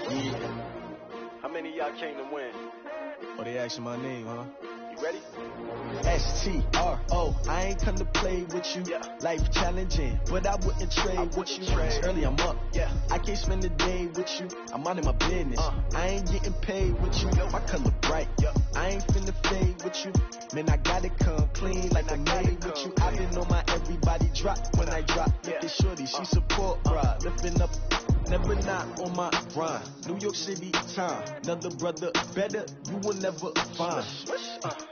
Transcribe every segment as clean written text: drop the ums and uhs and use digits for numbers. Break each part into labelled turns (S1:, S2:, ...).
S1: Yeah. How many of y'all came to win?
S2: Oh, they asking my name, huh?
S1: You ready?
S2: S-T-R-O, I ain't come to play with you. Life challenging, but I wouldn't trade with you. Early I'm up, I can't spend the day with you. I'm minding my business, I ain't getting paid with you. My color bright, I ain't finna fade with you. Man, I gotta come clean like I made with you. I been on my everybody drop when I drop. Look at shorty, she support, bruh. Lifting up, never not on my grind. New York City time, another brother better, you will never find.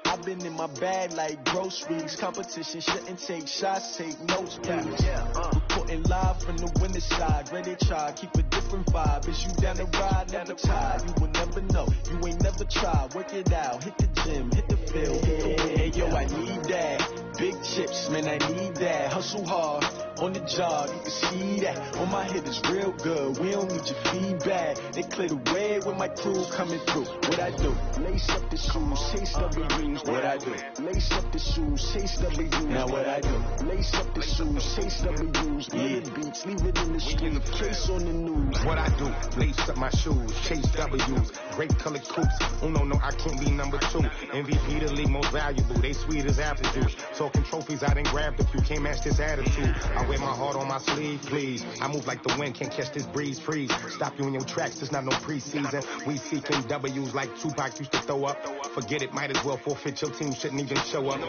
S2: I've been in my bag like groceries. Competition shouldn't take shots, take notes, please. Reporting live from the winning side. Ready to try, keep a different vibe. Is you down the ride, never tired. You will never know, you ain't never tried. Work it out, hit the gym, hit the field. Hey yo, I need that. Big chips, man, I need that. Hustle hard, on the job, you can see that. On my head is real good, we don't need your feedback. They clear the way with my crew coming through. What I do? Lace up the shoes, chase W's. What I do? Lace up the shoes, chase W's. Now what I do? Lace up the shoes, chase W's. Leave it beats, leave it in the street, case on the news.
S3: What I do? Lace up my shoes, chase W's. Great colored coops, oh no, I can't be number 2. MVP the league most valuable, they sweet as apple juice. Talking trophies, I done grabbed a few, can't match this attitude. I wear my heart on my sleeve, please. I move like the wind, can't catch this breeze, freeze. Stop you in your tracks, it's not no preseason. We seeking W's like Tupac used to throw up. Forget it, might as well forfeit, your team shouldn't even show up.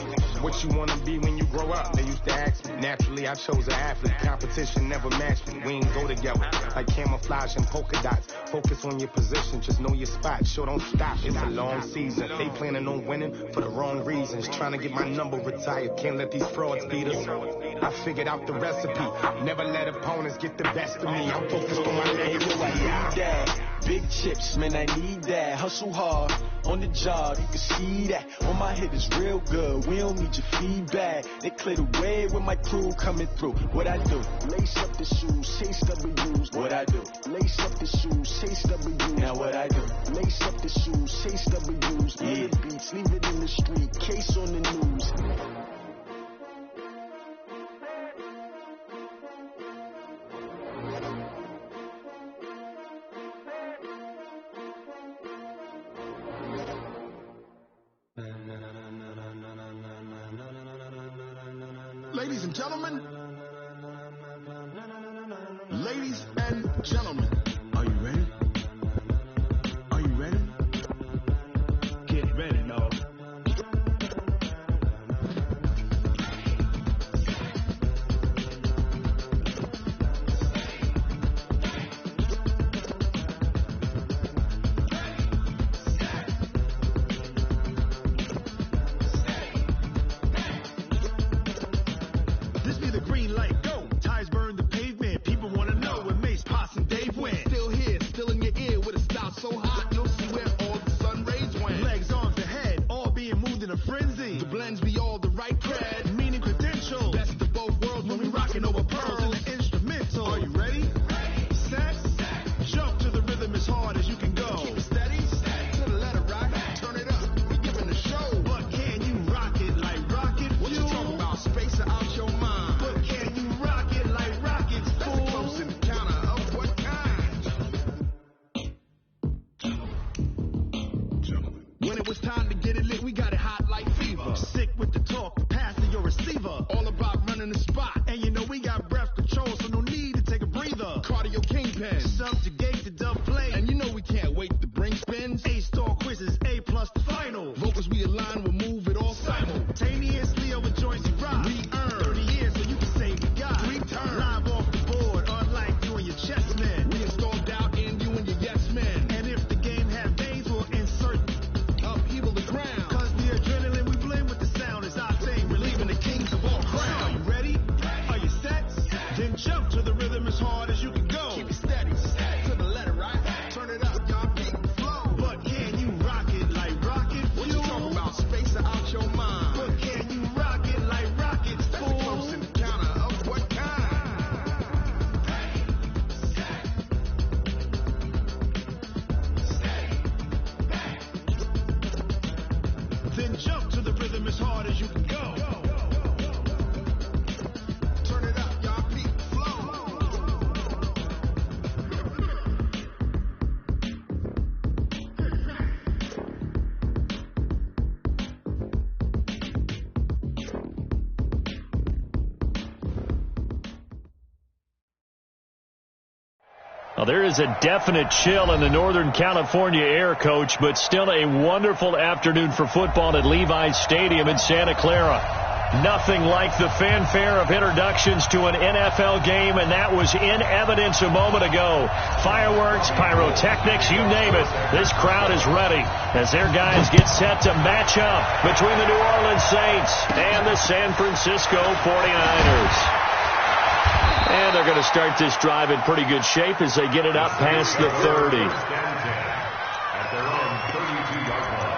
S3: What you wanna be when you grow up? They used to ask me. Naturally, I chose an athlete. Competition never matched me. We ain't go together like camouflage and polka dots. Focus on your position, just know your spot. Sure, don't stop, it's a long season. They planning on winning for the wrong reasons. Trying to get my number retired, can't let these frauds beat us. I figured out the recipe. Never let opponents get the best of me. I'm focused on my legacy.
S2: Big chips, man, I need that. Hustle hard, on the job, you can see that. On my head is real good, we don't need your feedback. They clear the way with my crew coming through. What I do? Lace up the shoes, chase W's. What I do? Lace up the shoes, chase W's. Now what I do? Lace up the shoes, chase W's. Leave it beats, leave it in the street, case on the news.
S4: Ladies and gentlemen, are you ready? Are you ready? Get ready, no. This be the green light, go. Tires burn the pavement. People wanna know where Mace, Potts, and Dave went. Still here, still in your ear with a style so hot, you'll see where all the sun rays went. Legs, arms, the head, all being moved in a frenzy. The blends be all the right cred, meaning credential. Best of both worlds when we rockin' over pearls in the instrumental. Are you ready? Set, jump to the rhythm as hard as you can go. Keep it steady, to the letter rock, turn it up. We giving a show, but can you rock it like rocket? What you talking about? Space or out your mind? But can you rock it like rockets? That's a close encounter of what kind? When it was time to get it lit, we got it hot like fever. Sick with the talk, passing your receiver. All about running the spot, and you know we got breath control, so no need to take a breather. Cardio kingpin, subjugate the dub play, and you know we can't wait to bring spins. A-star quizzes, A+ the final. Vocals we align, we'll move it all simultaneously over joints you rock. We earn 30 years, so you can say we got return. Live off the board, unlike you and your chess men. We install doubt in you and your yes men. And if the game has veins, we'll insert upheaval the ground. Cause the adrenaline we blend with the sound is our thing. We're leaving the kings of all crowns. Are you ready? Are you set? Then jump to the rhythm as hard as you can go. Keep it steady, to
S5: Well, there is a definite chill in the Northern California air, Coach, but still a wonderful afternoon for football at Levi's Stadium in Santa Clara. Nothing like the fanfare of introductions to an NFL game, and that was in evidence a moment ago. Fireworks, pyrotechnics, you name it. This crowd is ready as their guys get set to match up between the New Orleans Saints and the San Francisco 49ers. And they're going to start this drive in pretty good shape as they get it up past the 30.
S4: At their own 32-yard line.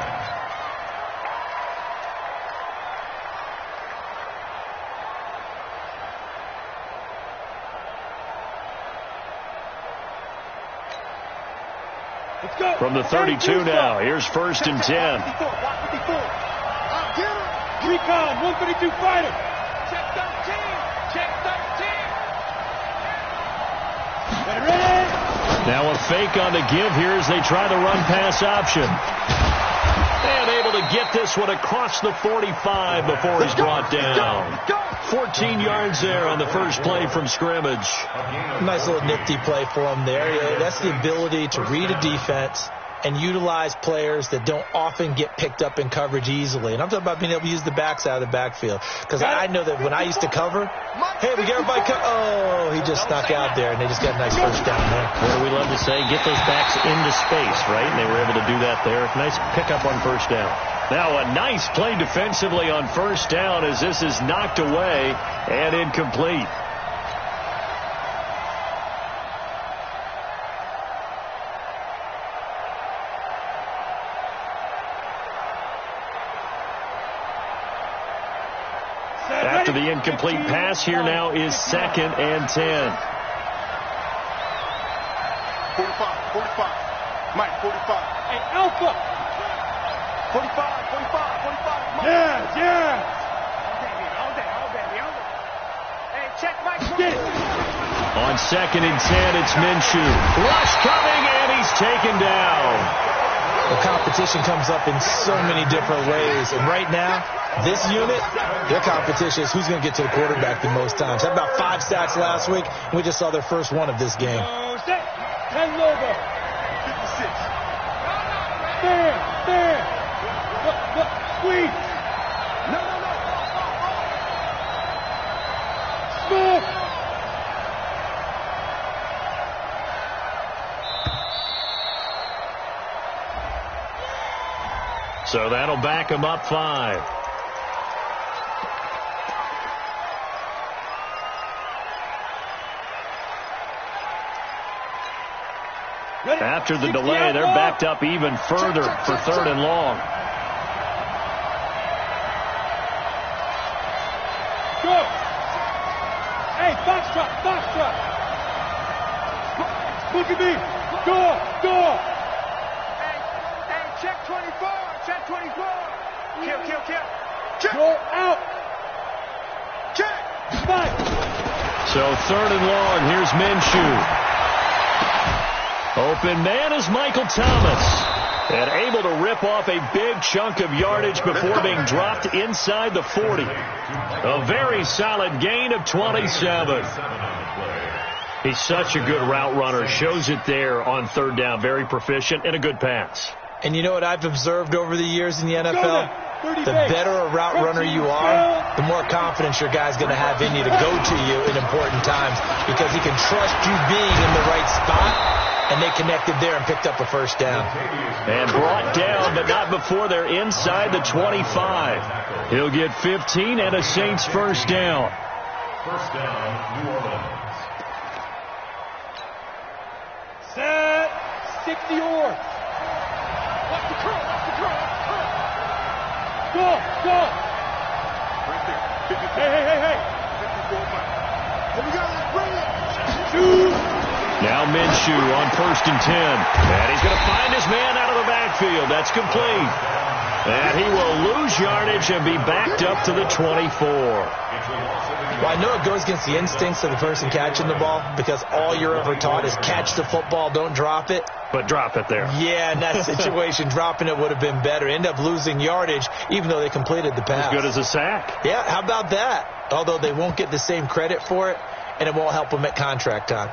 S5: From the 32 now, here's 1st and 10.
S6: Recon, 132 fighter.
S7: Check 13. Check 13.
S6: Ready?
S5: Now a fake on the give here as they try the run-pass option. And able to get this one across the 45 before he's brought down. 14 yards there on the first play from scrimmage.
S8: Nice little nifty play for him there. Yeah, that's the ability to read a defense and utilize players that don't often get picked up in coverage easily. And I'm talking about being able to use the backs out of the backfield. Because I know that when I used to cover, hey, we get everybody oh, he just snuck out there, and they just got a nice first down there.
S5: What do we love to say? Get those backs into space, right? And they were able to do that there. Nice pickup on first down. Now a nice play defensively on first down as this is knocked away and incomplete. After the incomplete pass, here now is 2nd and 10.
S3: 45, 45. Mike, 45.
S6: Hey, Alpha.
S3: 45, 45, 45. Mike.
S6: Yeah.
S7: All day. Hey, check Mike.
S6: Get it.
S5: On 2nd and 10, it's Minshew. Rush coming, and he's taken down.
S8: The competition comes up in so many different ways. And right now, this unit, their competition is who's going to get to the quarterback the most times. Had about 5 sacks last week, and we just saw their first one of this game.
S6: 10 logo.
S3: 56.
S6: There. Squeeze.
S3: No.
S6: Smooth.
S5: So that'll back him up 5. After the delay, they're backed up even further for 3rd and long.
S6: Go. Hey, box truck. Look at me. Go.
S7: Hey, check 24. Check 24. Kill.
S6: Check. Go out.
S7: Check.
S6: Fight.
S5: So 3rd and long, here's Minshew. Open man is Michael Thomas. And able to rip off a big chunk of yardage before being dropped inside the 40. A very solid gain of 27. He's such a good route runner. Shows it there on 3rd down. Very proficient and a good pass.
S8: And you know what I've observed over the years in the NFL? The better a route runner you are, the more confidence your guy's going to have in you to go to you in important times because he can trust you being in the right spot. And they connected there and picked up a first down.
S5: And brought down, but not before they're inside the 25. He'll get 15 and a Saints first down.
S4: First down, New Orleans.
S6: Set. 60 yards.
S7: Watch the curl.
S6: Go.
S3: Right there. 54.
S6: Hey.
S3: 54 Mike. Here we go. Let's bring it.
S6: Shoot.
S5: Now Minshew on 1st and 10. And he's going to find his man out of the backfield. That's complete. And he will lose yardage and be backed up to the 24.
S8: Well, I know it goes against the instincts of the person catching the ball because all you're ever taught is catch the football, don't drop it.
S5: But drop it there.
S8: Yeah, in that situation, dropping it would have been better. End up losing yardage even though they completed the pass.
S5: As good as a sack.
S8: Yeah, how about that? Although they won't get the same credit for it, and it won't help them at contract time.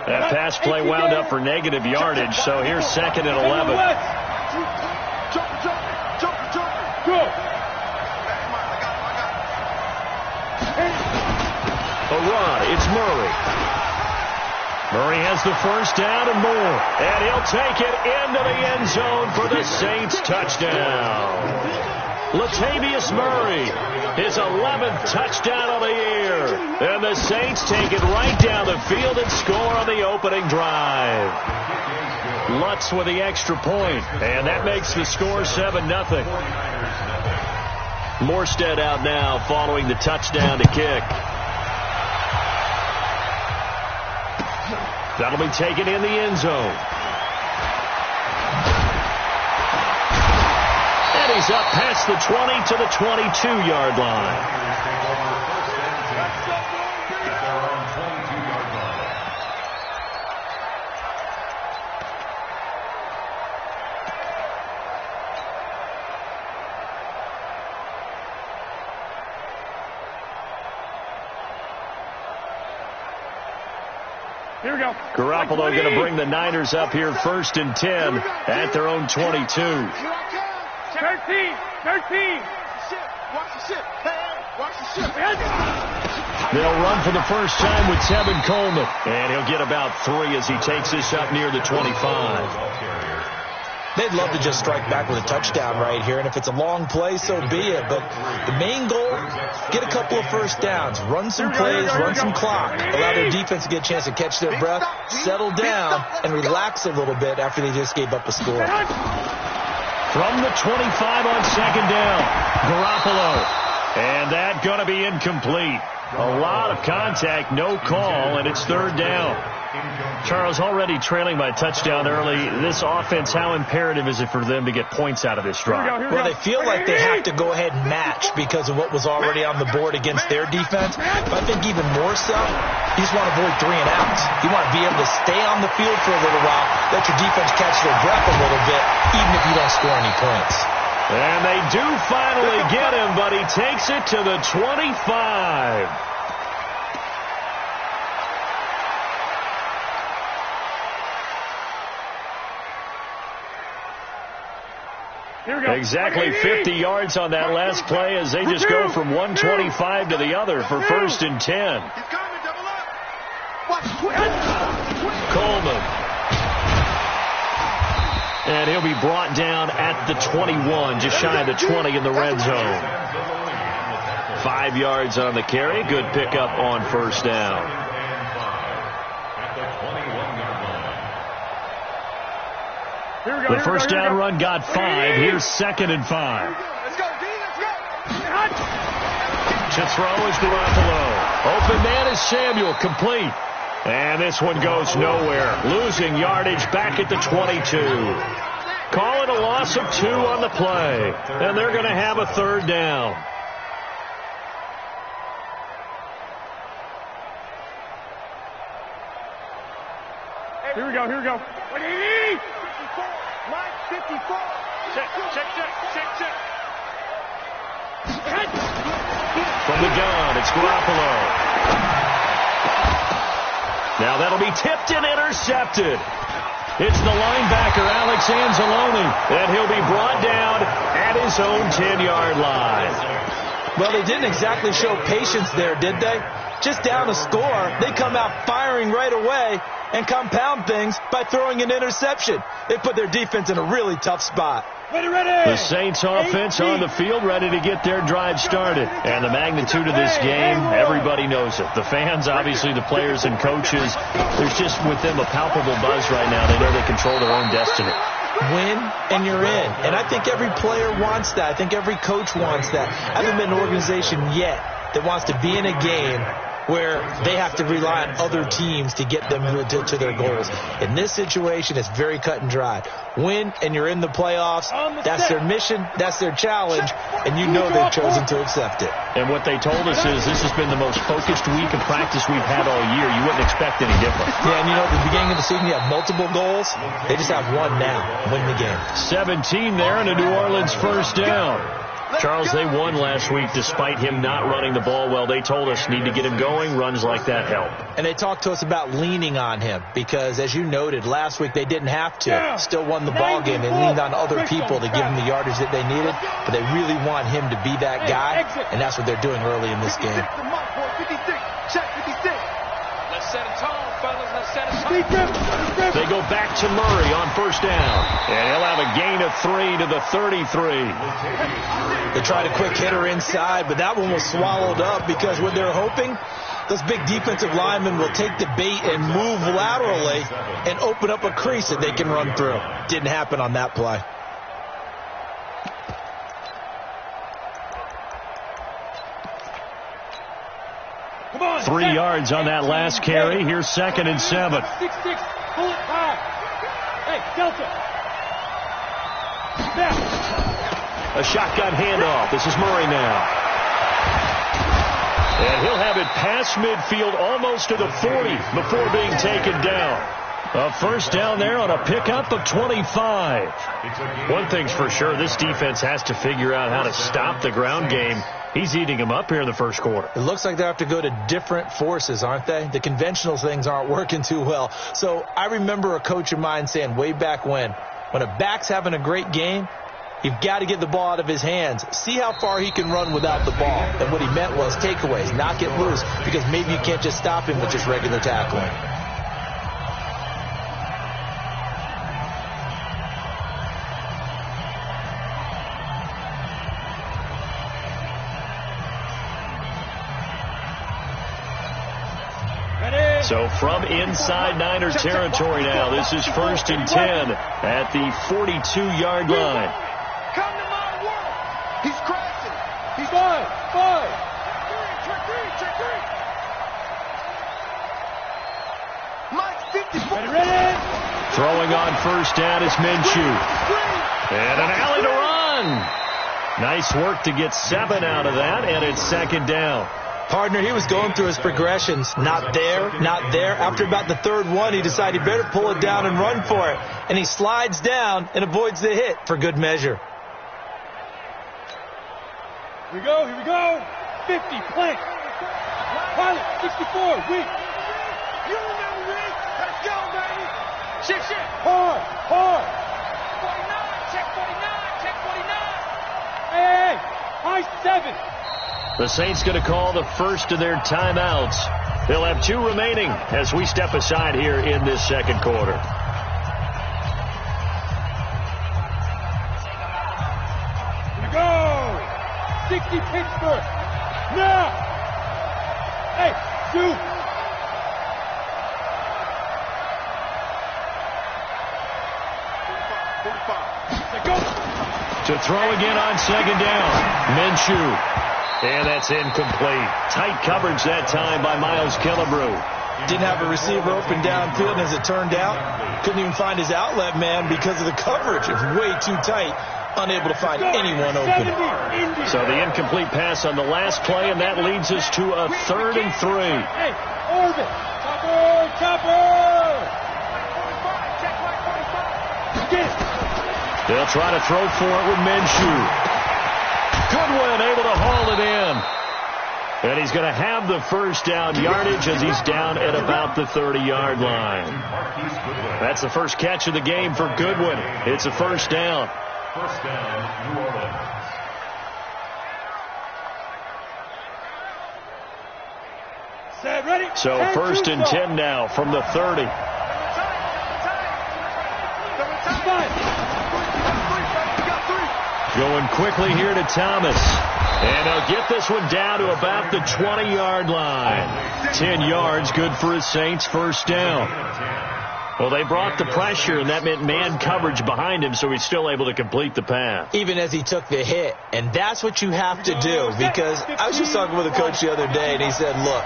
S5: That pass play wound up for negative yardage, so here's 2nd and 11.
S6: Go.
S5: A run. It's Murray. Murray has the first down and more. And he'll take it into the end zone for the Saints touchdown. Latavius Murray, his 11th touchdown of the year. And the Saints take it right down the field and score on the opening drive. Lutz with the extra point, and that makes the score 7-0. Morstead out now following the touchdown to kick. That'll be taken in the end zone. And he's up past the 20 to the 22-yard line.
S6: Here we go.
S5: Garoppolo going to bring the Niners up here 1st and 10 at their own 22.
S7: 13.
S6: 13.
S7: Watch the ship. Watch the ship.
S5: They'll run for the first time with Tevin Coleman. And he'll get about 3 as he takes this up near the 25.
S8: They'd love to just strike back with a touchdown right here, and if it's a long play, so be it. But the main goal, get a couple of first downs, run some plays, run some clock, allow their defense to get a chance to catch their breath, settle down, and relax a little bit after they just gave up a score.
S5: From the 25 on 2nd down, Garoppolo. And that going to be incomplete. A lot of contact, no call, and it's 3rd down. Charles, already trailing by a touchdown early. This offense, how imperative is it for them to get points out of this drive?
S8: Well, they feel like they have to go ahead and match because of what was already on the board against their defense. But I think even more so, you just want to avoid 3 and outs. You want to be able to stay on the field for a little while, let your defense catch their breath a little bit, even if you don't score any points.
S5: And they do finally get him, but he takes it to the 25. Exactly 50 yards on that last play as they just go from 125 to the other for 1st and 10. Coleman. And he'll be brought down at the 21, just shy of the 20 in the red zone. 5 yards on the carry. Good pickup on 1st down. The first down run got 5. Here's 2nd and 5.
S7: Let's go, D. Let's go.
S5: To throw is Garoppolo. Open man is Samuel. Complete. And this one goes nowhere. Losing yardage back at the 22. Call it a loss of 2 on the play. And they're going to have a 3rd down.
S6: Here we go. Here we go. What do you need?
S7: 54.
S6: Check.
S5: From the gun, it's Garoppolo. Now that'll be tipped and intercepted. It's the linebacker, Alex Anzalone, and he'll be brought down at his own 10-yard line.
S8: Well, they didn't exactly show patience there, did they? Just down a score, they come out firing right away and compound things by throwing an interception. They put their defense in a really tough spot.
S6: Ready.
S5: The Saints offense on the field ready to get their drive started. And the magnitude of this game, everybody knows it. The fans, obviously the players and coaches, there's just with them a palpable buzz right now. They know they control their own destiny.
S8: Win and you're in. And I think every player wants that. I think every coach wants that. I haven't been an organization yet that wants to be in a game where they have to rely on other teams to get them to their goals. In this situation, it's very cut and dry. Win, and you're in the playoffs. That's their mission. That's their challenge. And you know they've chosen to accept it.
S5: And what they told us is this has been the most focused week of practice we've had all year. You wouldn't expect any different.
S8: Yeah, and you know, at the beginning of the season, you have multiple goals. They just have one now. Win the game.
S5: 17 there and a New Orleans first down. Charles, they won last week despite him not running the ball well. They told us need to get him going. Runs like that help.
S8: And they talked to us about leaning on him because, as you noted, last week they didn't have to. Still won the ball game. They leaned on other people to give them the yardage that they needed, but they really want him to be that guy, and that's what they're doing early in this game.
S7: 56, check 56. Let's set a tone, fellas. Let's set a tone.
S5: They go back to Murray on first down, and he'll have a gain of 3 to the 33.
S8: They tried a quick hitter inside, but that one was swallowed up because what they're hoping, those big defensive linemen will take the bait and move laterally and open up a crease that they can run through. Didn't happen on that play.
S7: Come on,
S5: 3 yards on that last carry. Here's 2nd and 7.
S7: 6-6, pull it high. Hey, Delta. Now.
S5: A shotgun handoff. This is Murray now. And he'll have it past midfield almost to the 40 before being taken down. A first down there on a pickup of 25. One thing's for sure, this defense has to figure out how to stop the ground game. He's eating them up here in the first quarter.
S8: It looks like they have to go to different forces, aren't they? The conventional things aren't working too well. So I remember a coach of mine saying way back when a back's having a great game, you've got to get the ball out of his hands. See how far he can run without the ball. And what he meant was takeaways, not get loose, because maybe you can't just stop him with just regular tackling.
S5: So from inside Niner territory now, this is 1st and 10 at the 42-yard line.
S7: Come to my world. He's crashing. He's five. Check three. Mike 54. Ready.
S5: Throwing on first down is Minshew. And an alley to run. Nice work to get 7 out of that, and it's 2nd down.
S8: Partner, he was going through his progressions. Not there, not there. After about the 3rd one, he decided he better pull it down and run for it. And he slides down and avoids the hit for good measure.
S7: Here we go. 50, plant. Pilot, 64, weak. You remember me? Let's go, baby. Shit. Hard. 49, check 49. Hey, high 7.
S5: The Saints going to call the first of their timeouts. They'll have 2 remaining as we step aside here in this second quarter.
S7: Here we go. 60 Pittsburgh. Now. Hey, 2.
S5: To throw again on 2nd down. Minshew. And that's incomplete. Tight coverage that time by Miles Killebrew.
S8: Didn't have a receiver open downfield, and as it turned out, couldn't even find his outlet man because of the coverage. It was way too tight, unable to find anyone open.
S5: So the incomplete pass on the last play, and that leads us to a 3rd and 3.
S7: Hey, orbit. Chopper. Get it.
S5: They'll try to throw for it with Minshew. Goodwin able to haul it in. And he's going to have the first down yardage as he's down at about the 30-yard line. That's the first catch of the game for Goodwin. It's a first down.
S9: First down, New Orleans.
S7: Set, ready.
S5: So 1st and 10 now from the 30. Going quickly here to Thomas. And they'll get this one down to about the 20-yard line. 10 yards, good for his Saints, first down. Well, they brought the pressure, and that meant man coverage behind him, so he's still able to complete the pass.
S8: Even as he took the hit. And that's what you have to do, because I was just talking with a coach the other day, and he said, look,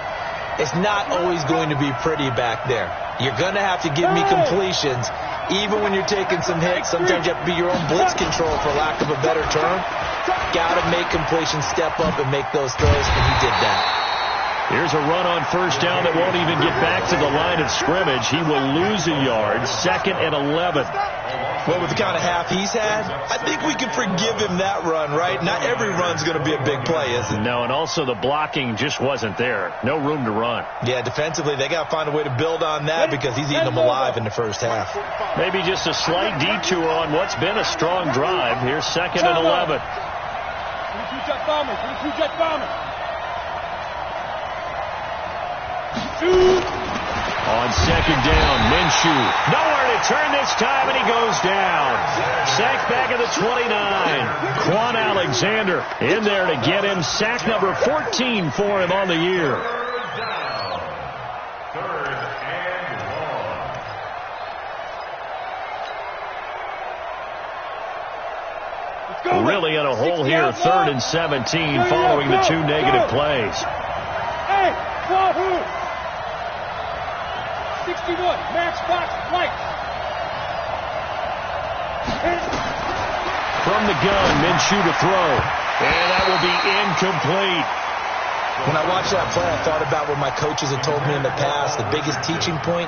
S8: it's not always going to be pretty back there. You're going to have to give me completions. Even when you're taking some hits, sometimes you have to be your own blitz control, for lack of a better term. Got to make completions, step up, and make those throws, and he did that.
S5: Here's a run on first down that won't even get back to the line of scrimmage. He will lose a yard. 2nd and 11.
S8: Well, with the kind of half he's had, I think we can forgive him that run, right? Not every run's going to be a big play, is it?
S5: No, and also the blocking just wasn't there. No room to run.
S8: Yeah, defensively, they got to find a way to build on that because he's eating them alive in the first half.
S5: Maybe just a slight detour on what's been a strong drive. Here's 2nd and 11.
S7: Two-jet bomber. Two-jet bomber.
S5: On 2nd down, Minshew. Nowhere to turn this time, and he goes down. Sacked back at the 29. Quan Alexander in there to get him. Sack number 14 for him on the year. Really in a hole here, 3rd and 17 following the 2 negative plays.
S7: Hey, Wahoo! 61, max box, light.
S5: From the gun, Minshew to throw. And that will be incomplete.
S8: When I watched that play, I thought about what my coaches had told me in the past. The biggest teaching point,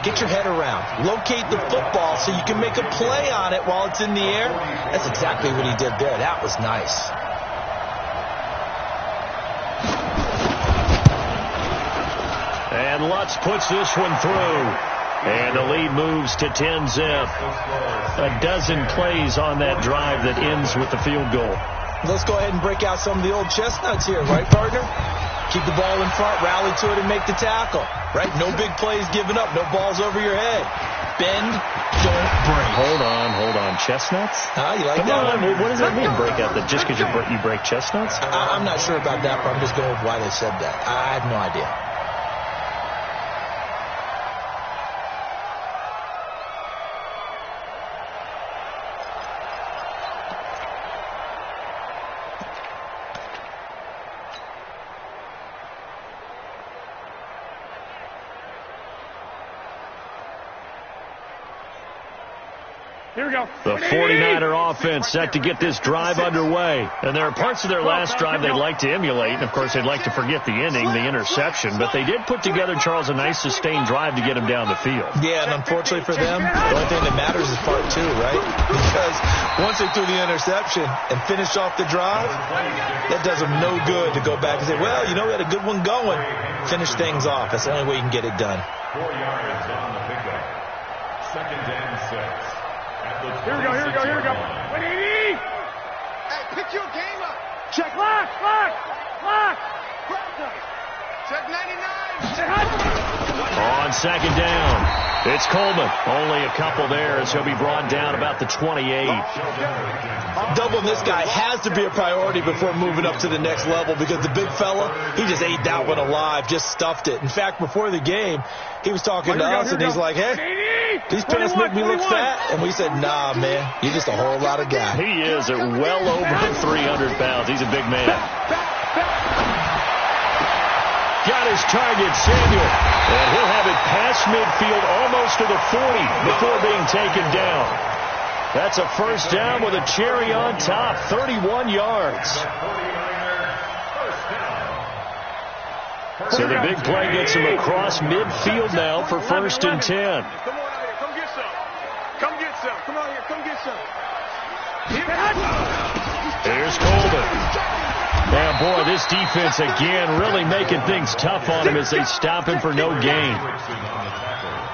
S8: get your head around. Locate the football so you can make a play on it while it's in the air. That's exactly what he did there. That was nice.
S5: And Lutz puts this one through. And the lead moves to 10-zip. A dozen plays on that drive that ends with the field goal.
S8: Let's go ahead and break out some of the old chestnuts here, right, partner? Keep the ball in front, rally to it, and make the tackle, right? No big plays given up, no balls over your head. Bend, don't break.
S5: Hold on. Chestnuts?
S8: You like
S5: Come
S8: that
S5: on.
S8: one?
S5: What does that mean, break out? That just because you break chestnuts?
S8: I'm not sure about that, but I'm just going with why they said that. I have no idea.
S6: Here we go.
S5: The 49er offense set to get this drive underway. And there are parts of their last drive they'd like to emulate. And, of course, they'd like to forget the ending, the interception. But they did put together, Charles, a nice sustained drive to get him down the field.
S8: Yeah, and unfortunately for them, the only thing that matters is part 2, right? Because once they threw the interception and finished off the drive, that does them no good to go back and say, well, we had a good one going. Finish things off. That's the only way you can get it done.
S9: 4 yards on the pickup. 2nd and 6.
S6: Here we go. What do you need?
S4: Hey, pick your game up.
S6: Check. Lock.
S4: Check 99.
S5: On 2nd down, it's Coleman. Only a couple there as he'll be brought down about the 28.
S8: Doubling this guy has to be a priority before moving up to the next level because the big fella, he just ate that one alive, just stuffed it. In fact, before the game, he was talking to us and he's like, hey, these pants make me look fat. And we said, nah, man, you're just a whole lot of guy.
S5: He is at well over 300 pounds. He's a big man. Got his target, Samuel. And he'll have it past midfield almost to the 40 before being taken down. That's a first down with a cherry on top, 31 yards. So the big play gets him across midfield now for 1st and 10.
S6: Come on out here. Come get some. Come on here. Come get some.
S5: Here's Coleman. Now, boy, this defense again really making things tough on him as they stop him for no gain.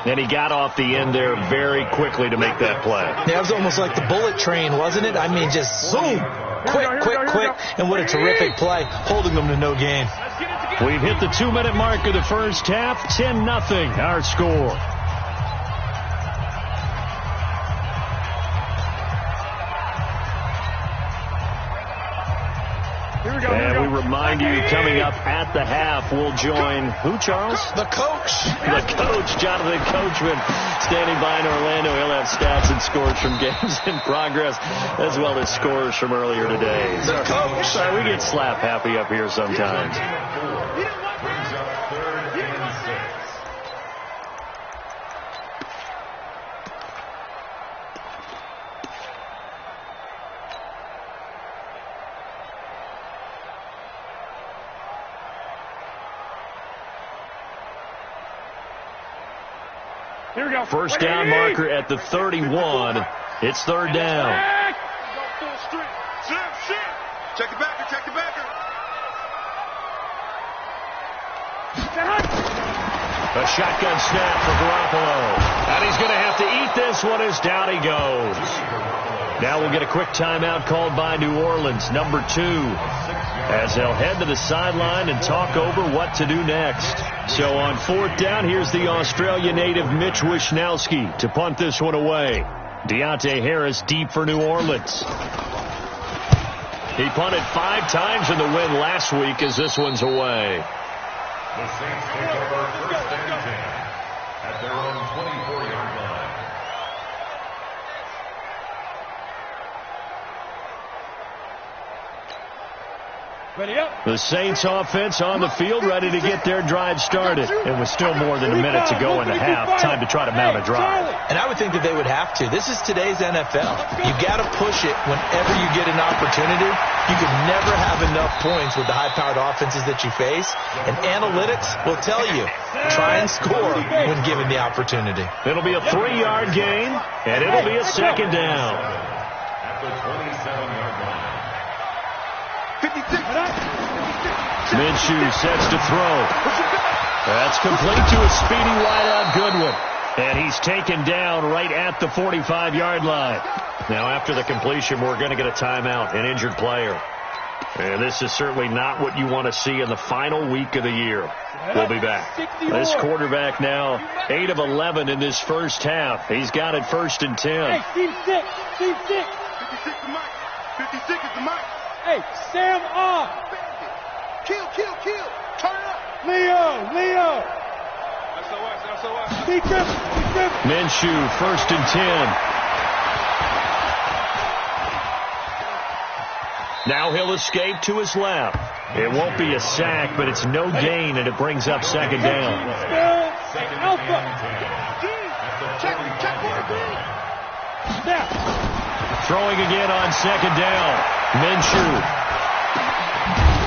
S5: And he got off the end there very quickly to make that play.
S8: Yeah, it was almost like the bullet train, wasn't it? I mean, just zoom. Quick. And what a terrific play, holding them to no gain.
S5: We've hit the 2-minute mark of the first half. 10-0 our score. And we remind you, coming up at the half, we'll join who, Charles?
S8: The coach.
S5: The coach, Jonathan Coachman, standing by in Orlando. He'll have stats and scores from games in progress, as well as scores from earlier today.
S8: The coach.
S5: Sorry, we get slap happy up here sometimes.
S9: Brings up 3rd and 6.
S6: Here we go.
S5: First down marker at the 31. It's third down.
S4: Check the backer, check the backer.
S5: A shotgun snap for Garoppolo. And he's going to have to eat this one as down he goes. Now we'll get a quick timeout called by New Orleans, number 2, as they'll head to the sideline and talk over what to do next. So on fourth down, here's the Australia native Mitch Wishnowsky to punt this one away. Deontay Harris deep for New Orleans. He punted 5 times in the win last week as this one's away.
S9: The Saints take over first and 10 at their own 24-yard line.
S6: Ready up.
S5: The Saints offense on the field, ready to get their drive started. And with still more than a minute to go in the half, time to try to mount a drive.
S8: And I would think that they would have to. This is today's NFL. You got to push it whenever you get an opportunity. You can never have enough points with the high-powered offenses that you face. And analytics will tell you, try and score when given the opportunity.
S5: It'll be a 3-yard gain, and it'll be a second down.
S9: At the 27-yard line.
S5: Minshew sets to throw. That's complete to a speedy wideout Goodwin. And he's taken down right at the 45-yard line. Now after the completion, we're going to get a timeout, an injured player. And this is certainly not what you want to see in the final week of the year. We'll be back. This quarterback now 8 of 11 in this first half. He's got it first and 10.
S6: Hey, Steve 6.
S4: 56 the mic. 56 is the mic.
S6: Hey, Sam off.
S4: Kill. Turn it up.
S6: Leo.
S4: SOS.
S6: Secret.
S5: Minshew, first and 10. Now he'll escape to his left. It won't be a sack, but it's no gain, and it brings up second down.
S6: Alpha. Snap.
S5: Throwing again on second down. Minshew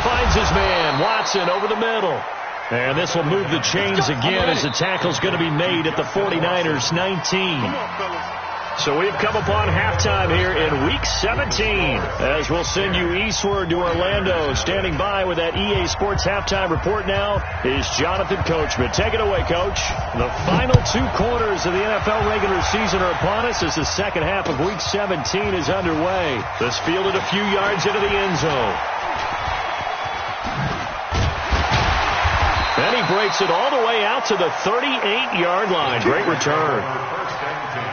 S5: finds his man, Watson, over the middle. And this will move the chains again as the tackle's going to be made at the 49ers 19. So we've come upon halftime here in Week 17 as we'll send you eastward to Orlando. Standing by with that EA Sports halftime report now is Jonathan Coachman. Take it away, Coach. The final 2 quarters of the NFL regular season are upon us as the second half of Week 17 is underway. This fielded a few yards into the end zone. Then he breaks it all the way out to the 38-yard line. Great return.
S9: First and 10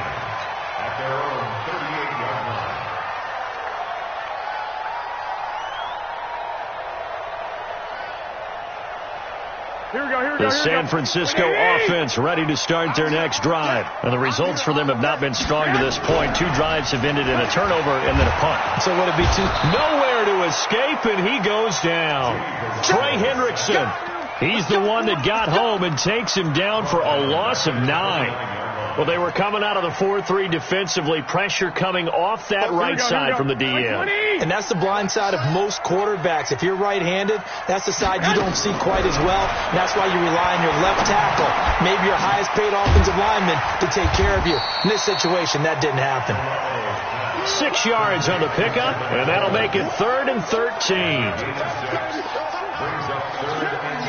S9: at their own 38-yard line.
S6: Here we go.
S5: The San Francisco offense ready to start their next drive. And the results for them have not been strong to this point. 2 drives have ended in a turnover and then a punt.
S8: So would it be 2?
S5: Nowhere to escape, and he goes down. Trey Hendrickson. He's the one that got home and takes him down for a loss of 9. Well, they were coming out of the 4-3 defensively. Pressure coming off that right side from the DN.
S8: And that's the blind side of most quarterbacks. If you're right-handed, that's the side you don't see quite as well. And that's why you rely on your left tackle, maybe your highest-paid offensive lineman, to take care of you. In this situation, that didn't happen.
S5: 6 yards on the pickup, and that'll make it 3rd and 13.
S9: Brings up 3rd and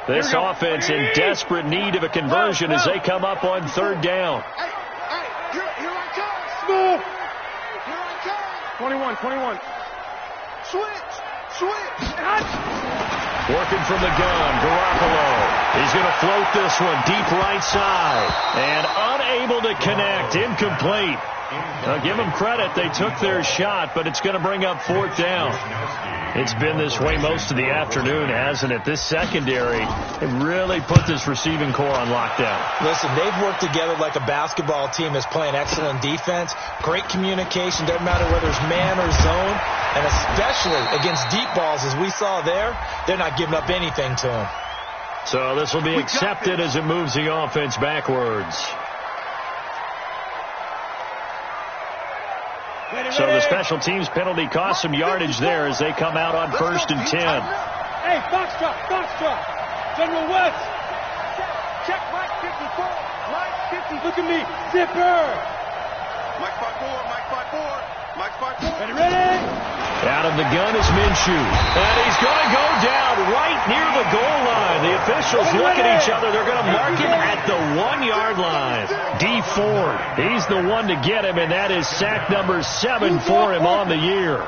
S9: 13.
S5: This offense in desperate need of a conversion as they come up on 3rd down.
S4: Hey, here I come.
S6: Smooth.
S4: Here I come.
S6: 21.
S4: Switch.
S5: Working from the gun, Garoppolo. He's going to float this one deep right side. And unable to connect, incomplete. Now, give them credit. They took their shot, but it's going to bring up 4th down. It's been this way most of the afternoon, hasn't it? This secondary, it really put this receiving core on lockdown.
S8: Listen, they've worked together like a basketball team that's playing excellent defense. Great communication. Doesn't matter whether it's man or zone. And especially against deep balls, as we saw there, they're not giving up anything to them.
S5: So this will be accepted as it moves the offense backwards. So the special teams penalty cost some yardage there as they come out on 1st and 10.
S7: Hey, foxtrot, foxtrot. General West. Check Mike 54. Mike 50. Look at me. Zipper.
S4: Mike 5-4, Mike 5-4. Mike 5-4.
S7: Ready, ready?
S5: Out of the gun is Minshew. And he's going to go down right near the goal line. The officials look at each other. They're going to mark him at the 1-yard line. D. Ford, he's the one to get him, and that is sack number 7 for him on the year.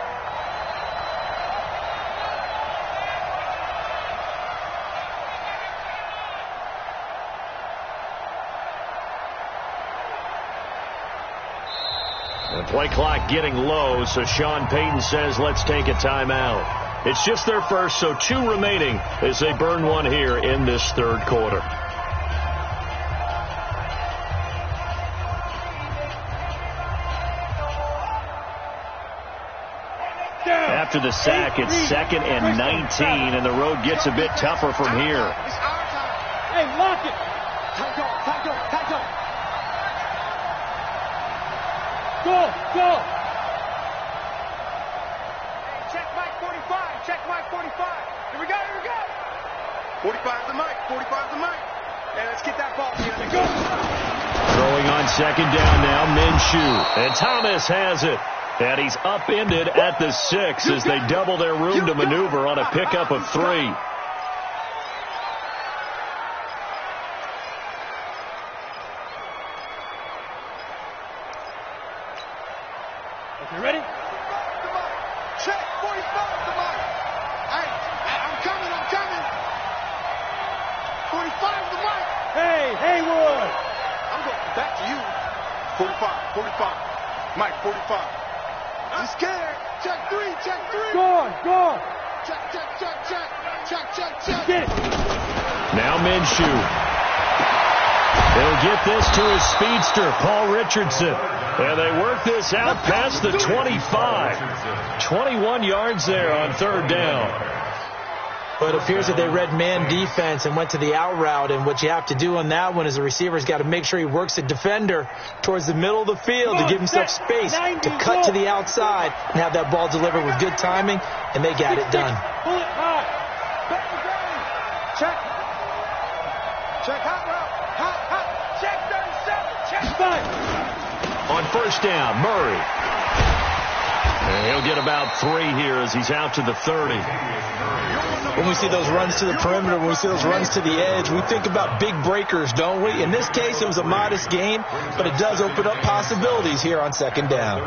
S5: The play clock getting low, so Sean Payton says let's take a timeout. It's just their first, so 2 remaining as they burn one here in this third quarter. After the sack, it's 2nd and 19, and the road gets a bit tougher from here.
S7: Hey, lock it. Tight up. Go. Check Mike 45. Check Mike 45. Here we go.
S4: 45 to Mike. 45 to Mike.
S7: Hey, let's get that ball. Here we go.
S5: Throwing on 2nd down now, Minshew. And Thomas has it. And he's upended at the 6 as they double their room to maneuver on a pickup of 3.
S7: You ready?
S4: Check 45 to Mike. Hey, I'm coming. 45 to Mike.
S7: Hey, Haywood.
S4: I'm going back to you. 45. Mike, 45. I'm scared. Check 3.
S7: Go on.
S4: Check.
S7: Get it.
S5: Now Minshew. He'll get this to his speedster, Paul Richardson. And they work this out past the 25. 21 yards there on 3rd down.
S8: But it appears that they read man defense and went to the out route. And what you have to do on that one is the receiver's got to make sure he works the defender towards the middle of the field to give himself space to cut to the outside and have that ball delivered with good timing. And they got it done.
S7: Pull it high. Check. Hot route. Hot. Check 37. Check 5.
S5: On 1st down, Murray. And he'll get about 3 here as he's out to the 30.
S8: When we see those runs to the perimeter, when we see those runs to the edge, we think about big breakers, don't we? In this case, it was a modest gain, but it does open up possibilities here on 2nd down.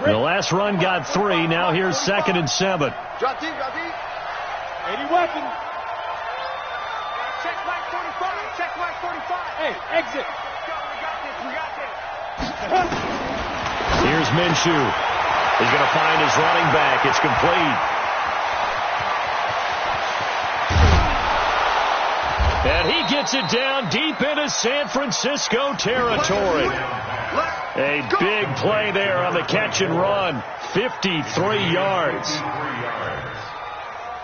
S5: The last run got 3. Now here's 2nd and 7.
S7: Drop deep. 80 weapon. Check Mike 45. Hey, exit. We got this.
S5: Here's Minshew. He's going to find his running back. It's complete. And he gets it down deep into San Francisco territory. A big play there on the catch and run. 53 yards.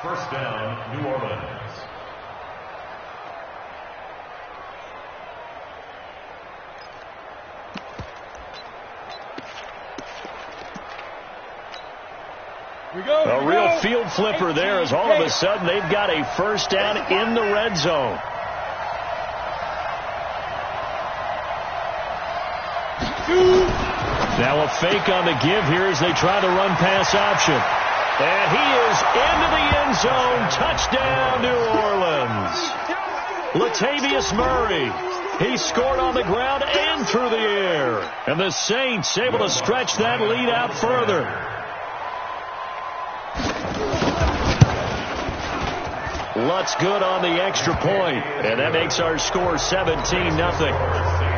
S9: 1st down, New Orleans.
S5: A real field flipper there as all of a sudden they've got a 1st down in the red zone. Now a fake on the give here as they try the run pass option. And he is into the end zone. Touchdown, New Orleans. Latavius Murray. He scored on the ground and through the air. And the Saints able to stretch that lead out further. Lutz good on the extra point. And that makes our score 17-0.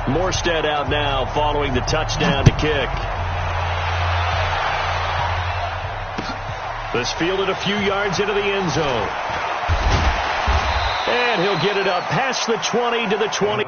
S5: Morstead out now following the touchdown to kick. This fielded a few yards into the end zone. And he'll get it up past the 20 to the 20.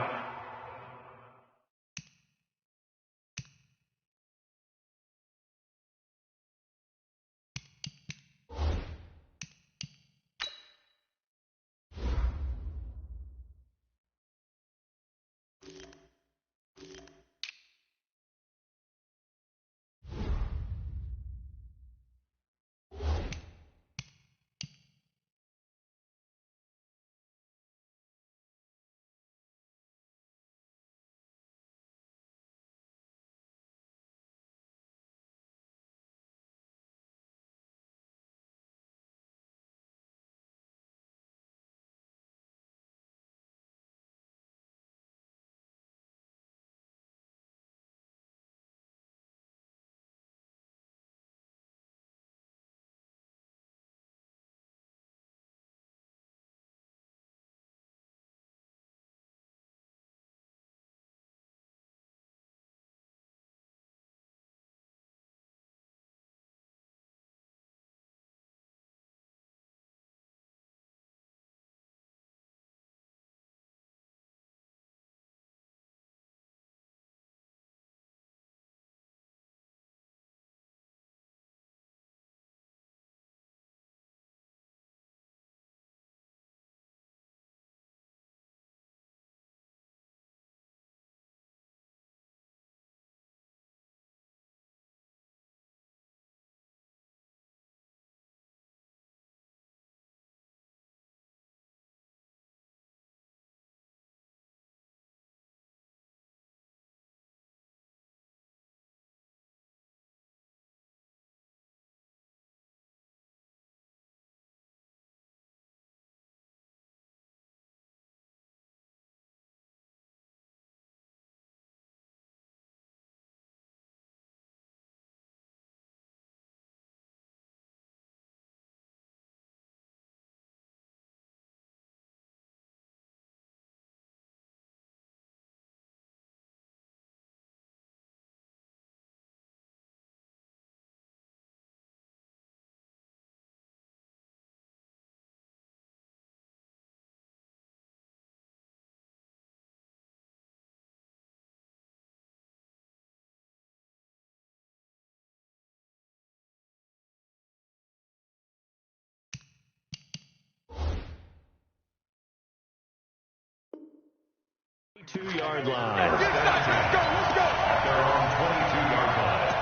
S5: 22-yard line.
S6: Let's go.
S9: At their own 22-yard line.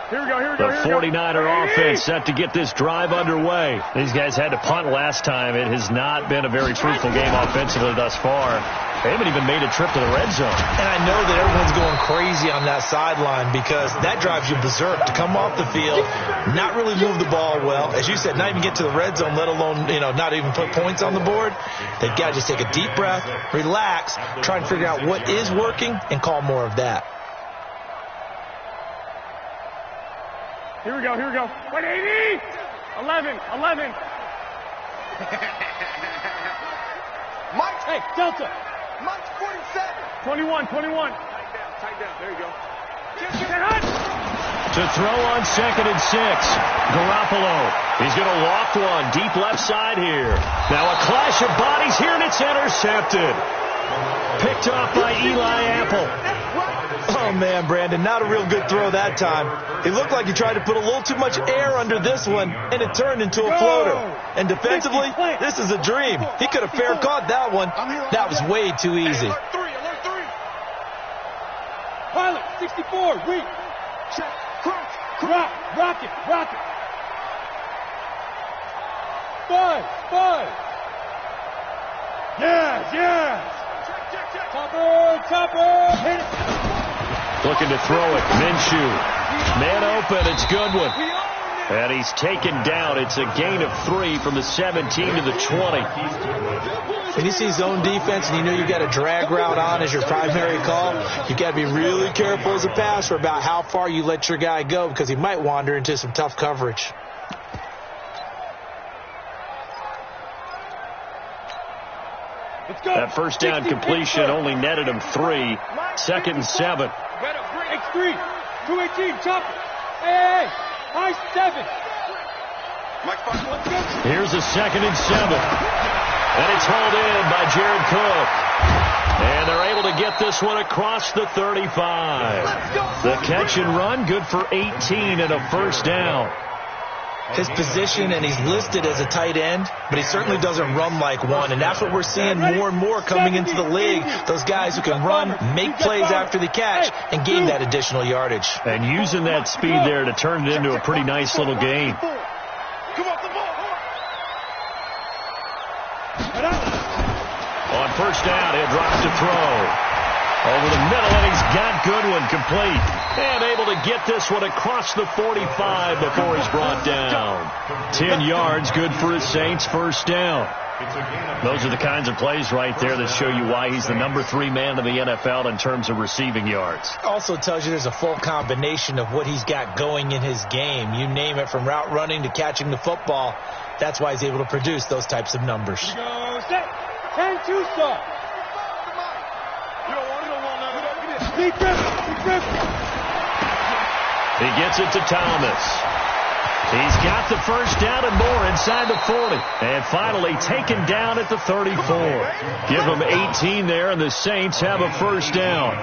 S6: Here we go.
S5: The 49er offense set to get this drive underway. These guys had to punt last time. It has not been a very fruitful game offensively thus far. They haven't even made a trip to the red zone.
S8: And I know that everyone's going crazy on that sideline because that drives you berserk to come off the field, not really move the ball well. As you said, not even get to the red zone, let alone, not even put points on the board. They've got to just take a deep breath, relax, try and figure out what is working and call more of that.
S6: Here we go. 180. 11.
S7: Mike.
S6: Hey, Delta.
S7: Mike's 47.
S6: 21. Tight down. There you go. Get hot.
S5: To throw on 2nd and 6. Garoppolo. He's going to loft one deep left side here. Now a clash of bodies here, and it's intercepted. Picked off by Eli Apple.
S8: Oh, man, Brandon, not a real good throw that time. It looked like he tried to put a little too much air under this one, and it turned into a floater. And defensively, this is a dream. He could have fair caught that one. That was way too easy.
S7: Alert 3.
S6: Pilot, 64. Weak.
S7: Check. Crunch.
S6: Rocket. 5. Yes. Topper. Hit it.
S5: Looking to throw it. Minshew. Man open. It's Goodwin. And he's taken down. It's a gain of 3 from the 17 to the 20.
S8: When you see zone defense and you know you've got a drag route on as your primary call, you've got to be really careful as a passer about how far you let your guy go because he might wander into some tough coverage.
S5: That first down completion only netted him 3. 2nd and 7.
S6: X3. 218. Chopper. Hey. High 7.
S5: Here's a 2nd and 7. And it's hauled in by Jared Cook. And they're able to get this one across the 35. The catch and run, good for 18 and a first down.
S8: His position, and he's listed as a tight end, but he certainly doesn't run like one, and that's what we're seeing more and more coming into the league. Those guys who can run, make plays after the catch, and gain that additional yardage.
S5: And using that speed there to turn it into a pretty nice little game. On first down, he'll drop to throw. Over the middle, and he's got Goodwin complete. And able to get this one across the 45 before he's brought down. 10 yards, good for his Saints, first down. Those are the kinds of plays right there that show you why he's the number 3 man in the NFL in terms of receiving yards.
S8: Also tells you there's a full combination of what he's got going in his game. You name it, from route running to catching the football. That's why he's able to produce those types of numbers.
S6: Go set. 10-2 stop. Deep grip.
S5: He gets it to Thomas. He's got the first down and more inside the 40. And finally taken down at the 34. Give him 18 there, and the Saints have a first down.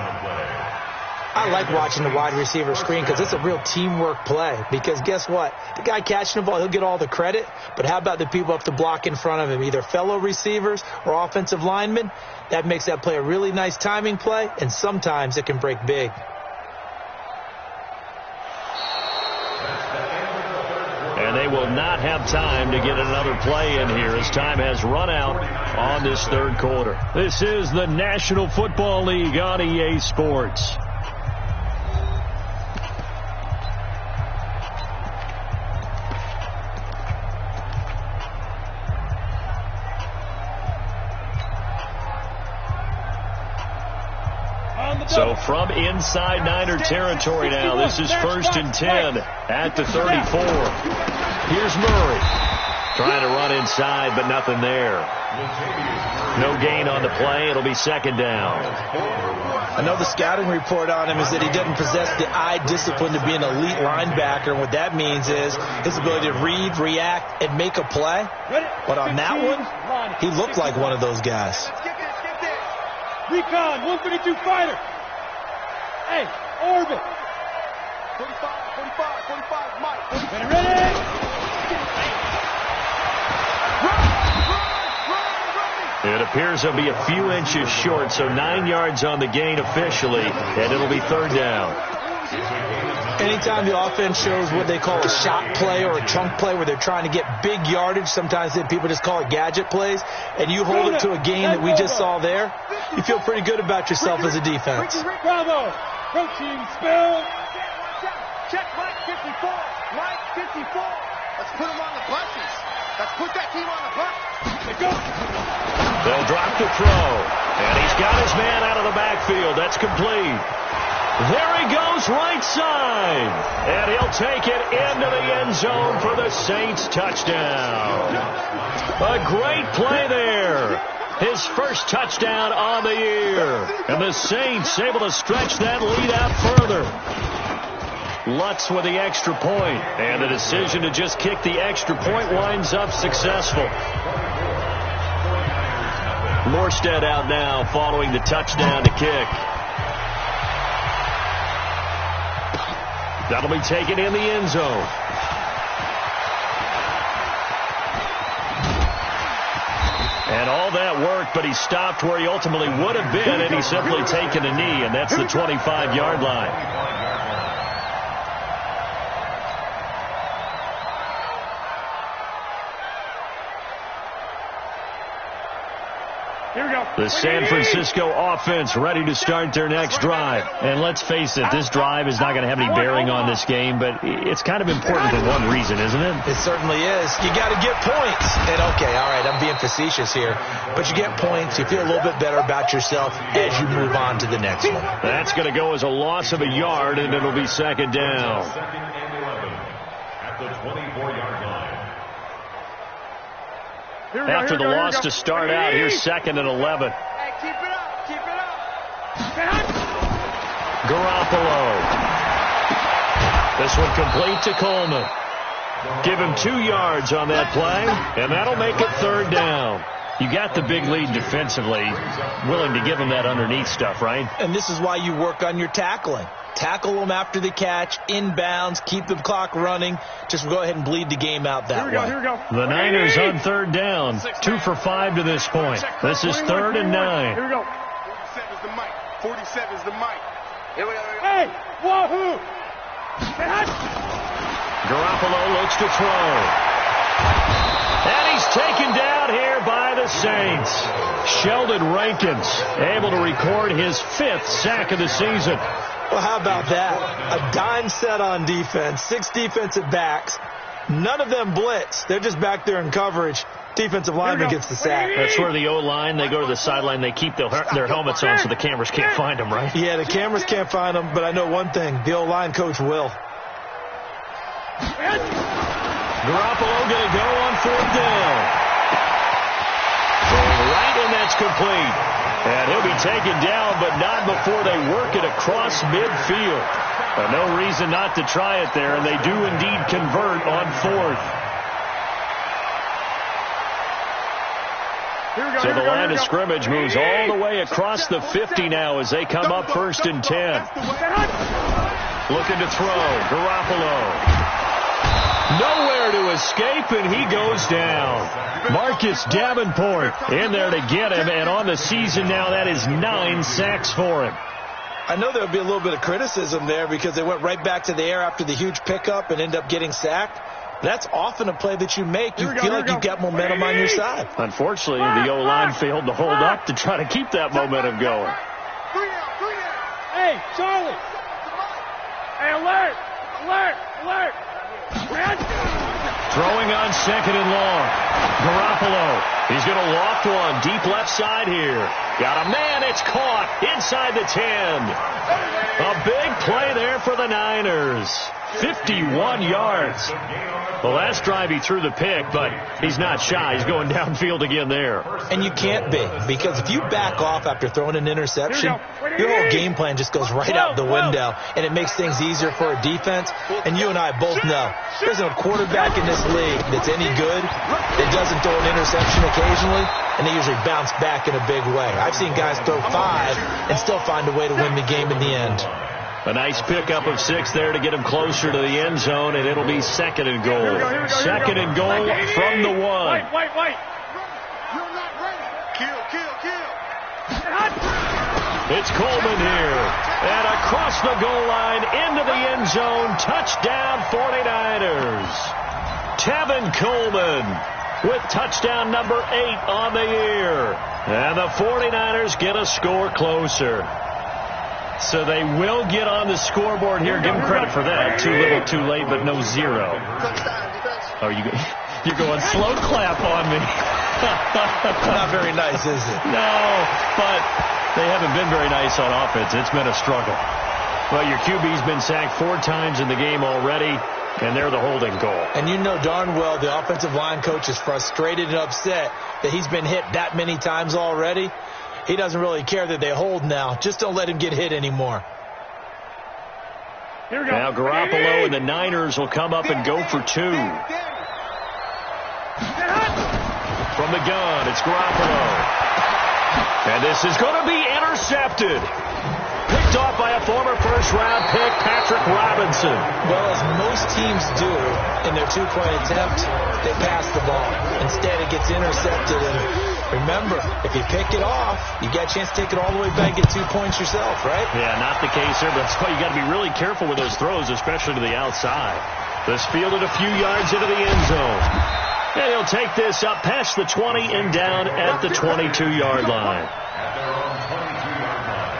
S8: I like watching the wide receiver screen because it's a real teamwork play. Because guess what? The guy catching the ball, he'll get all the credit. But how about the people up to block in front of him, either fellow receivers or offensive linemen? That makes that play a really nice timing play, and sometimes it can break big.
S5: And they will not have time to get another play in here as time has run out on this third quarter. This is the National Football League on EA Sports. So from inside Niner territory now, this is 1st and 10 at the 34. Here's Murray trying to run inside, but nothing there. No gain on the play. It'll be 2nd down.
S8: I know the scouting report on him is that he doesn't possess the eye discipline to be an elite linebacker. And what that means is his ability to read, react, and make a play. But on that one, he looked like one of those guys.
S6: Recon, 152 fighter. Hey, orbit.
S7: 45, Mike.
S6: Ready?
S5: It appears he'll be a few inches short, so 9 yards on the gain officially, and it'll be third down.
S8: Anytime the offense shows what they call a shot play or a chunk play where they're trying to get big yardage, sometimes people just call it gadget plays, and you hold it to a gain that we just saw there, you feel pretty good about yourself as a defense.
S6: Bravo! Go team, spill!
S7: Check Mike 54. Mike 54. Let's put him on the buses. Let's put that team on the bus. Let's go.
S5: They'll drop the throw, and he's got his man out of the backfield. That's complete. There he goes, right side. And he'll take it into the end zone for the Saints touchdown. A great play there. His first touchdown on the year. And the Saints able to stretch that lead out further. Lutz with the extra point. And the decision to just kick the extra point winds up successful. Morstead out now following the touchdown to kick. That'll be taken in the end zone. And all that work, but he stopped where he ultimately would have been, and he's simply taken a knee, and that's the 25-yard line. The San Francisco offense ready to start their next drive. And let's face it, this drive is not going to have any bearing on this game, but it's kind of important for one reason, isn't it?
S8: It certainly is. You got to get points. And, okay, all right, I'm being facetious here. But you get points. You feel a little bit better about yourself as you move on to the next one.
S5: That's going to go as a loss of a yard, and it'll be second down.
S9: Second and 11 at the 24-yard line.
S5: After the loss to start out, here's second and 11.
S7: Hey, keep it up. Keep it up.
S5: Garoppolo. This one complete to Coleman. Give him 2 yards on that play, and that'll make it third down. You got the big lead defensively, willing to give him that underneath stuff, right?
S8: And this is why you work on your tackling. Tackle them after the catch, inbounds, keep the clock running. Just go ahead and bleed the game out that way.
S6: Here we go.
S5: The Niners on third down, 2 for 5 to this point. This is third and 9.
S6: Here we go.
S7: 47's the mic. 47's the mic. Here we go.
S6: Hey, wahoo!
S5: Garoppolo looks to throw. And he's taken down here by the Saints. Sheldon Rankins able to record his 5th sack of the season.
S8: Well, how about that? A dime set on defense, 6 defensive backs. None of them blitz. They're just back there in coverage. Defensive lineman gets the sack.
S5: That's where the O-line, they go to the sideline, they keep their helmets on so the cameras can't find them, right?
S8: Yeah, the cameras can't find them, but I know one thing. The O-line coach will.
S5: Garoppolo going to go on fourth down. Right, and that's complete. And he'll be taken down, but not before they work it across midfield. No reason not to try it there, and they do indeed convert on fourth. So the line of scrimmage moves all the way across the 50 now as they come up first and 10. Looking to throw, Garoppolo. Nowhere to escape, and he goes down. Marcus Davenport in there to get him, and on the season now, that is 9 sacks for him.
S8: I know there'll be a little bit of criticism there because they went right back to the air after the huge pickup and end up getting sacked. That's often a play that you make. You feel like you've got momentum on your side.
S5: Unfortunately, the O-line failed to hold up to try to keep that momentum going.
S6: Hey, Charlie. Hey, alert. Alert. Alert.
S5: Throwing on second and long. Garoppolo. He's going to loft one deep left side here. Got a man. It's caught inside the 10. A big play there for the Niners. 51 yards. The last drive he threw the pick, but he's not shy. He's going downfield again there.
S8: And you can't be, because if you back off after throwing an interception, your whole game plan just goes right out the window, and it makes things easier for a defense. And you and I both know there's no quarterback in this league that's any good that doesn't throw an interception occasionally, and they usually bounce back in a big way. I've seen guys throw 5 and still find a way to win the game in the end.
S5: A nice pickup of 6 there to get him closer to the end zone, and it'll be second and goal. Second and goal from the 1.
S6: White. You're not ready. Kill.
S5: It's Coleman here. And across the goal line into the end zone. Touchdown 49ers. Tevin Coleman with touchdown number 8 on the year. And the 49ers get a score closer. So they will get on the scoreboard here. Give them credit for that. Too little, too late, but no 0. Oh, you're going slow clap on me.
S8: Not very nice, is it?
S5: No, but they haven't been very nice on offense. It's been a struggle. Well, your QB's been sacked 4 times in the game already, and they're the holding goal.
S8: And you know darn well the offensive line coach is frustrated and upset that he's been hit that many times already. He doesn't really care that they hold now. Just don't let him get hit anymore.
S6: Here we go.
S5: Now Garoppolo and the Niners will come up and go for 2. From the gun, it's Garoppolo. And this is going to be intercepted. Picked off by a former first-round pick, Patrick Robinson.
S8: Well, as most teams do in their 2-point attempt, they pass the ball. Instead, it gets intercepted. And remember, if you pick it off, you got a chance to take it all the way back and get 2 points yourself, right?
S5: Yeah, not the case here, but that's why you got to be really careful with those throws, especially to the outside. This fielded a few yards into the end zone. And he'll take this up past the 20 and down at the 22-yard line.
S9: At their own 22-yard line.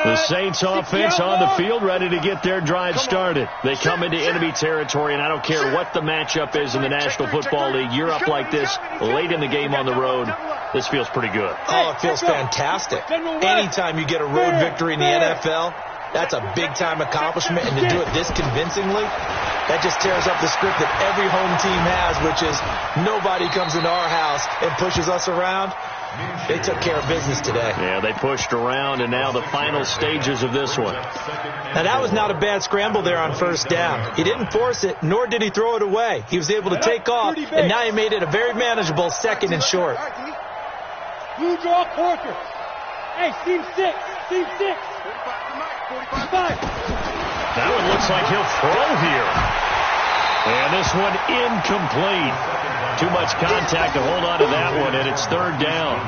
S5: The Saints offense on the field, ready to get their drive started. They come into enemy territory, and I don't care what the matchup is in the National Football League. You're up like this late in the game on the road. This feels pretty good.
S8: Oh, it feels fantastic. Anytime you get a road victory in the NFL, that's a big-time accomplishment, and to do it this convincingly, that just tears up the script that every home team has, which is nobody comes into our house and pushes us around. They took care of business today.
S5: Yeah, they pushed around, and now the final stages of this one.
S8: Now, that was not a bad scramble there on first down. He didn't force it, nor did he throw it away. He was able to take off, and now he made it a very manageable 2nd and short.
S6: Blue draw quarter. Hey, team 6. 45.
S5: That one looks like he'll throw here. And this one incomplete. Too much contact to hold on to that one, and it's 3rd down.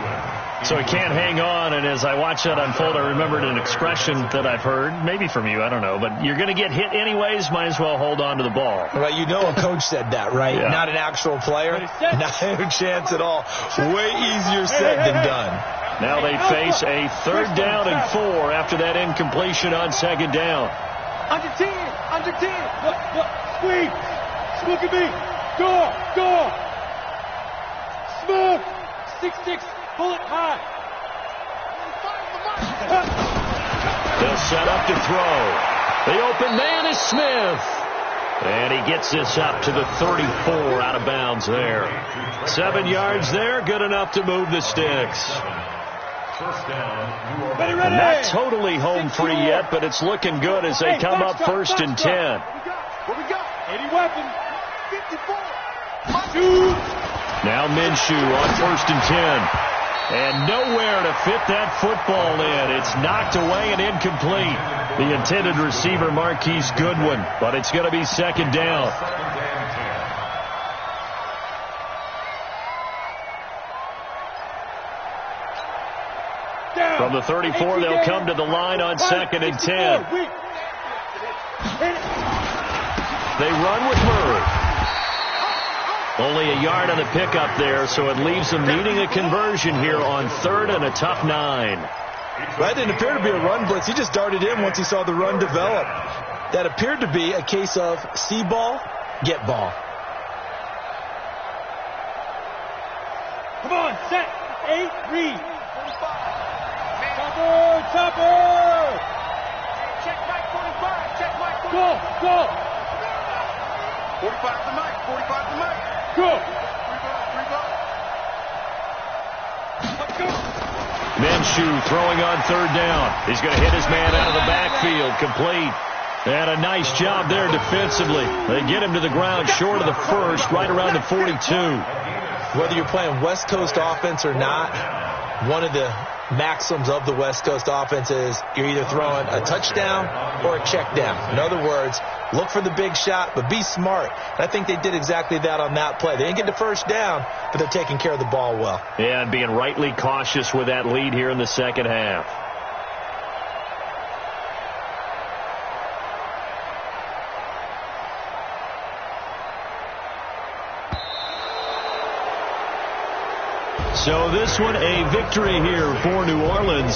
S5: So he can't hang on, and as I watch that unfold, I remembered an expression that I've heard, maybe from you, I don't know, but you're going to get hit anyways, might as well hold on to the ball.
S8: Well, you know a coach said that, right?
S5: Yeah.
S8: Not an actual player. Not a chance at all. Way easier said than done.
S5: Now they face a 3rd down and 4 after that incompletion on 2nd down.
S6: Under 10. Sweep. Look at me. Go. Smooth. 6-6. Pull it high.
S5: They'll set up to throw. The open man is Smith. And he gets this up to the 34 out of bounds there. 7 yards there. Good enough to move the sticks. And not totally home free yet, but it's looking good as they come up 1st and 10.
S6: What we got? 80 weapons. 54.
S5: Now Minshew on 1st and 10. And nowhere to fit that football in. It's knocked away and incomplete. The intended receiver, Marquise Goodwin. But it's going to be 2nd down. From the 34, they'll come to the line on 2nd and 10. They run with Murray. Only a yard on the pickup there, so it leaves them needing a conversion here on 3rd and a tough 9.
S8: That didn't appear to be a run blitz. He just darted in once he saw the run develop. That appeared to be a case of see ball, get ball.
S6: Come on, set. 8, read. Topper. Check Mike 45. Check Mike 45. Go. 45 to Mike. Go.
S5: Minshew throwing on 3rd down. He's going to hit his man out of the backfield. Complete. And a nice job there defensively. They get him to the ground short of the 1st, right around the 42.
S8: Whether you're playing West Coast offense or not, one of the maxims of the West Coast offense is you're either throwing a touchdown or a check down. In other words, look for the big shot, but be smart. And I think they did exactly that on that play. They didn't get the first down, but they're taking care of the ball well.
S5: Yeah, and being rightly cautious with that lead here in the second half. So this one a victory here for New Orleans.